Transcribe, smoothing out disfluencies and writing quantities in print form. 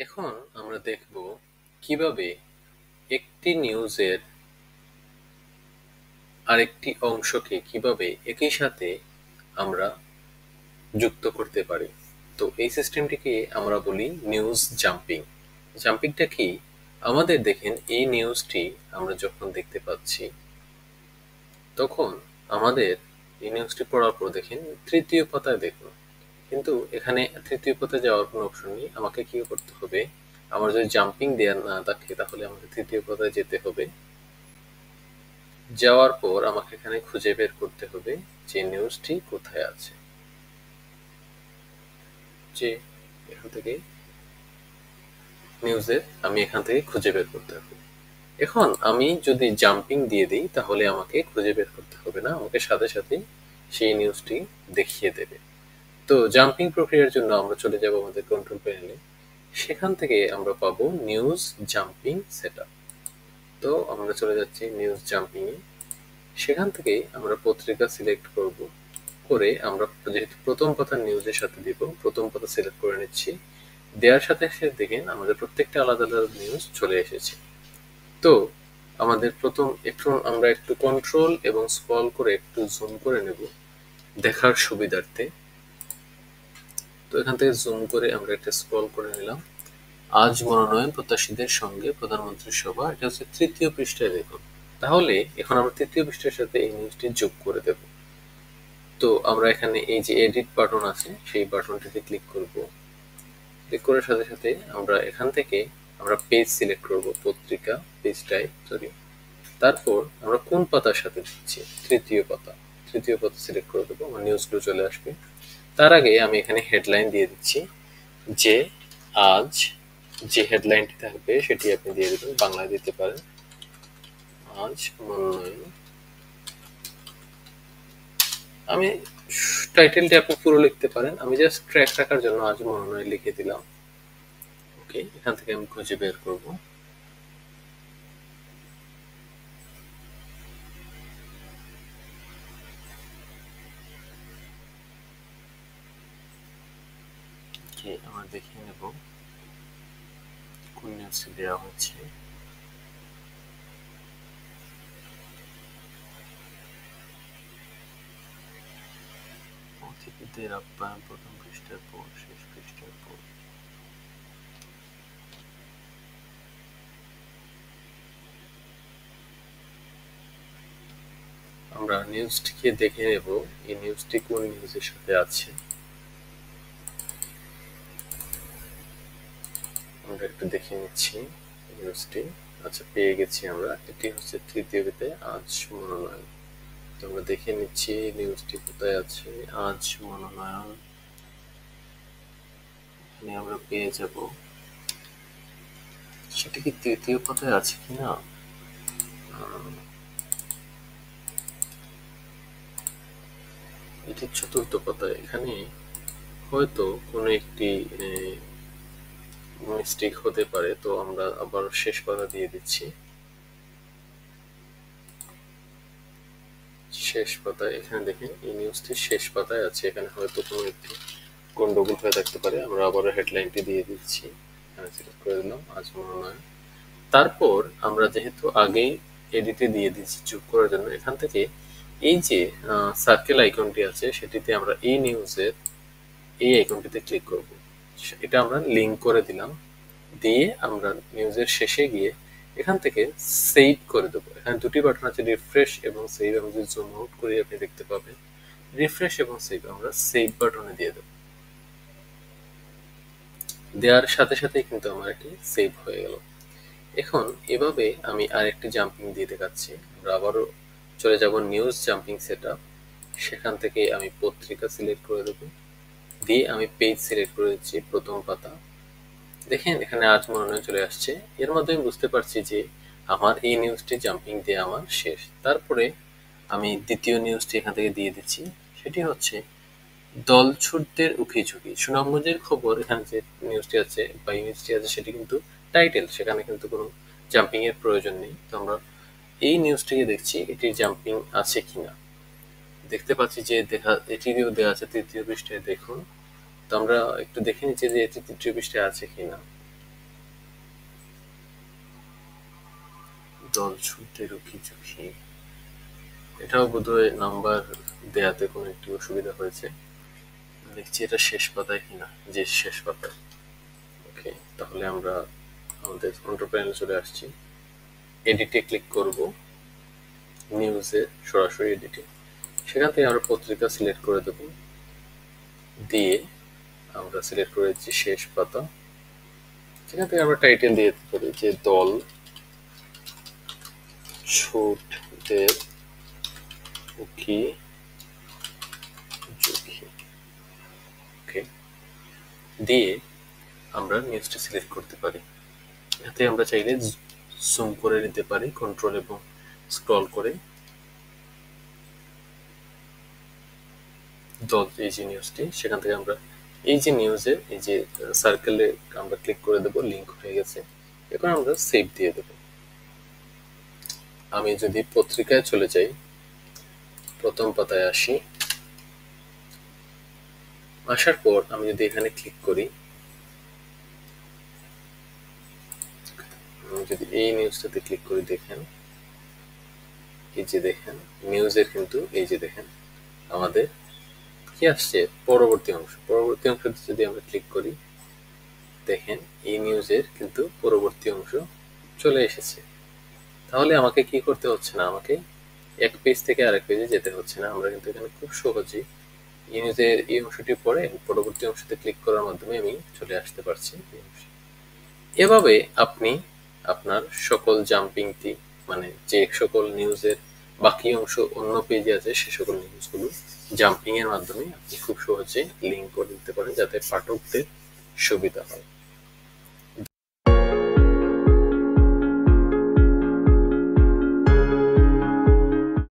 এখন আমরা দেখব কিভাবে একটি নিউজের আরেকটি অংশকে কিভাবে একই সাথে আমরা যুক্ত করতে পারি। তো এই সিস্টেমটিকে আমরা বলি নিউজ জাম্পিং। জাম্পিংটা কি? আমাদের দেখেন এই নিউজটি আমরা যখন দেখতে পাচ্ছি তখন আমাদের এই নিউজটি পড়ার পর দেখেন তৃতীয় পাতায় দেখুন, কিন্তু এখানে তৃতীয় পাতায় যাওয়ার কোনো অপশন নেই। আমাকে কি করতে হবে? আমার যদি জাম্পিং দেওয়া না থাকে তাহলে আমাকে তৃতীয় পাতায় যেতে হবে। যাওয়ার পর আমাকে এখানে খুঁজে বের করতে হবে যে নিউজটি কোথায় আছে। যে এখান থেকে নিউজের আমি এখান থেকে খুঁজে বের করতে হবে। এখন আমি যদি জাম্পিং দিয়ে দিই তাহলে আমাকে খুঁজে বের করতে হবে না, আমাকে সাথে সাথে সেই নিউজটি দেখিয়ে দেবে। তো জাম্পিং প্রক্রিয়ার জন্য আমরা চলে যাব আমাদের কন্ট্রোল প্যানেলে। সেখান থেকে আমরা পাবো নিউজ জাম্পিং সেটআপ। তো আমরা চলে যাচ্ছি নিউজ জাম্পিং এ। সেখান থেকে আমরা পত্রিকা সিলেক্ট করব, করে আমরা যেহেতু প্রথম পাতার নিউজের সাথে দিব, প্রথম পাতা সিলেক্ট করে নিচ্ছি। দেওয়ার সাথে সাথে দেখেন আমাদের প্রত্যেকটা আলাদা আলাদা নিউজ চলে এসেছে। তো আমাদের প্রথম এখন আমরা একটু কন্ট্রোল এবং স্ক্রল করে একটু জুম করে নেব দেখার সুবিধার্থে। তো এখান থেকে জুম করে আমরা একটা স্ক্রল করে নিলাম। আজ মনোনয়ন প্রত্যাশীদের সঙ্গে প্রধানমন্ত্রীর সভা, এটা হচ্ছে তৃতীয় পৃষ্ঠায় দেখুন। তাহলে এখন আমরা তৃতীয় পৃষ্ঠার সাথে এই নিউজটি যোগ করে দেব। তো আমরা এখানে এই যে এডিট বাটন আছে সেই বাটনটিতে ক্লিক করব। ক্লিক করার সাথে সাথে আমরা এখান থেকে আমরা পেজ সিলেক্ট করব, পত্রিকা পেজটাই সরি। তারপর আমরা কোন পাতার সাথে দিচ্ছি, তৃতীয় পাতা। তৃতীয় পাতা সিলেক্ট করে দেবো, আমার নিউজগুলো চলে আসবে। তার আগে আমি এখানে হেডলাইন দিয়ে দিচ্ছি যে আজ, যে হেডলাইনটি থাকবে সেটি আপনি দিয়ে দেবেন, বাংলায় দিতে পারেন আজ মনোনয়ন। আমি টাইটেলটি আপনি পুরো লিখতে পারেন, আমি জাস্ট ট্র্যাক রাখার জন্য আজ মনোনয়ন লিখে দিলাম। ওকে, এখান থেকে আমি খুঁজে বের করব। আমরা দেখিয়ে নেব কোন নিউজটি দেওয়া হচ্ছে। অতিথিদের আপ্যায়ন প্রথম পৃষ্ঠার পর শেষ পৃষ্ঠার পর। আমরা নিউজটিকে দেখে নেব এই নিউজটি কোন নিউজের সাথে আছে। আমরা একটু দেখে নিচ্ছি নিউজটি। আচ্ছা, পেয়ে গেছি আমরা। এটি হচ্ছে তৃতীয় পাতায় আজ মনোনয়ন। তো আমরা দেখে নিচ্ছি নিউজটি কোথায় আছে। আজ মনোনয়ন এখানে আমরা পেয়ে যাব। সেটা কি তৃতীয় পাতায় আছে কিনা? এটি চতুর্থ পাতায়। এখানে হয়তো কোনো একটি মিস্টেক হতে পারে, তো আমরা আবার শেষ পাতা দিয়ে দিচ্ছি। শেষ পাতায় এখানে দেখেন এই নিউজটি শেষ পাতায় আছে, এখানে হয়তো কোনো একটি গন্ডগোল হয়ে থাকতে পারে। আমরা আবারও হেডলাইনটি দিয়ে দিচ্ছি, এখানে সিলেক্ট করে দিলাম আজ মনোনয়ন। তারপর আমরা যেহেতু আগেই এডিটে দিয়ে দিচ্ছি যোগ করার জন্য, এখান থেকে এই যে সার্কেল আইকনটি আছে সেটিতে আমরা এই নিউজের এই আইকনটিতে ক্লিক করব। এটা আমরা লিঙ্ক করে দিলাম। দিয়ে আমরা নিউজের শেষে গিয়ে এখান থেকে সেভ করে দেবো। এখানে দুটি বাটন আছে, রিফ্রেশ এবং সেভ। আমি যদি জুম আউট করি আপনি দেখতে পাবেন রিফ্রেশ এবং সেভ, আমরা সেভ বাটনে দিয়ে দেবো। দেওয়ার সাথে সাথেই কিন্তু আমার এটি সেভ হয়ে গেল। এখন এভাবে আমি আরেকটি জাম্পিং দিয়ে দেখাচ্ছি। আমরা আবারও চলে যাব নিউজ জাম্পিং সেটআপ। সেখান থেকে আমি পত্রিকা সিলেক্ট করে দেবো, দিয়ে আমি পেজ সিলেক্ট করে দিচ্ছি প্রথম পাতা। দেখেন এখানে আজ মনোনয়ন চলে আসছে। এর মাধ্যমে বুঝতে পারছি যে আমার এই নিউজটি জাম্পিং দিয়ে আমার শেষ। তারপরে আমি দ্বিতীয় নিউজটি এখান থেকে দিয়ে দিচ্ছি, সেটি হচ্ছে দলছুটদের উকিঝুঁকি। সুনামগঞ্জের খবর। এখানে যে নিউজটি আছে বা ইমেজটি আছে সেটি কিন্তু টাইটেল, সেখানে কিন্তু কোনো জাম্পিং এর প্রয়োজন নেই। তো আমরা এই নিউজটিকে দেখছি এটির জাম্পিং আছে কিনা। দেখতে পাচ্ছি যে এটিও দেওয়া আছে তৃতীয় পৃষ্ঠায়, দেখুন। তো আমরা একটু দেখে নিচ্ছি যে এটি তৃতীয় পৃষ্ঠায় আছে কিনা। দল ছুটে রুখি চুখি, এটাও বোধহয় নাম্বার দেয়াতে কোনো একটু অসুবিধা হয়েছে। দেখছি এটা শেষ পাতায় কিনা, যে শেষ পাতায়। ওকে, তাহলে আমরা আমাদের কন্ট্রোল প্যানেলে চলে আসছি, এডিটে ক্লিক করব, নিউজে সরাসরি এডিটে, সেখান থেকে আমরা পত্রিকা সিলেক্ট করে দেব, দিয়ে আমরা সিলেক্ট করেছি শেষ পাতা, সেখান থেকে আমরা টাইটেল দিয়ে দিতে পারি যে দল ছুটে রুখি চুখি। ওকে, দিয়ে আমরা নিউজটা সিলেক্ট করতে পারি। এতে আমরা চাইলে জুম করে নিতে পারি কন্ট্রোল এবং স্ক্রল করে। দল এই যে নিউজটি, সেখান থেকে আমরা এই যে নিউজের এই যে সার্কেলে আমরা ক্লিক করে দেব, লিঙ্ক হয়ে গেছে। এখন আমরা সেভ দিয়ে দেব। আমি যদি পত্রিকায় চলে যাই, প্রথম পাতায় আসি, আসার পর আমি যদি এখানে ক্লিক করি, আমি যদি এই নিউজটাতে ক্লিক করি, দেখেন এই যে দেখেন নিউজের কিন্তু এই যে দেখেন আমাদের কি আসছে, পরবর্তী অংশ। পরবর্তী অংশতে যদি আমরা ক্লিক করি, দেখেন এই নিউজের কিন্তু পরবর্তী অংশ চলে এসেছে। তাহলে আমাকে কি করতে হচ্ছে না, আমাকে এক পেজ থেকে আরেক পেজে যেতে হচ্ছে না। আমরা কিন্তু এখানে খুব সহজেই এই নিউজের এই অংশটি পড়ে পরবর্তী অংশতে ক্লিক করার মাধ্যমে আমি চলে আসতে পারছি। এভাবে আপনি আপনার সকল জাম্পিংটি, মানে যে সকল নিউজের বাকি অংশ অন্য পেজে আছে, সে সকল নিউজগুলো জাম্পিং এর মাধ্যমে আপনি খুব সহজে লিঙ্ক করে দিতে পারেন, যাতে পাঠকদের সুবিধা হয়।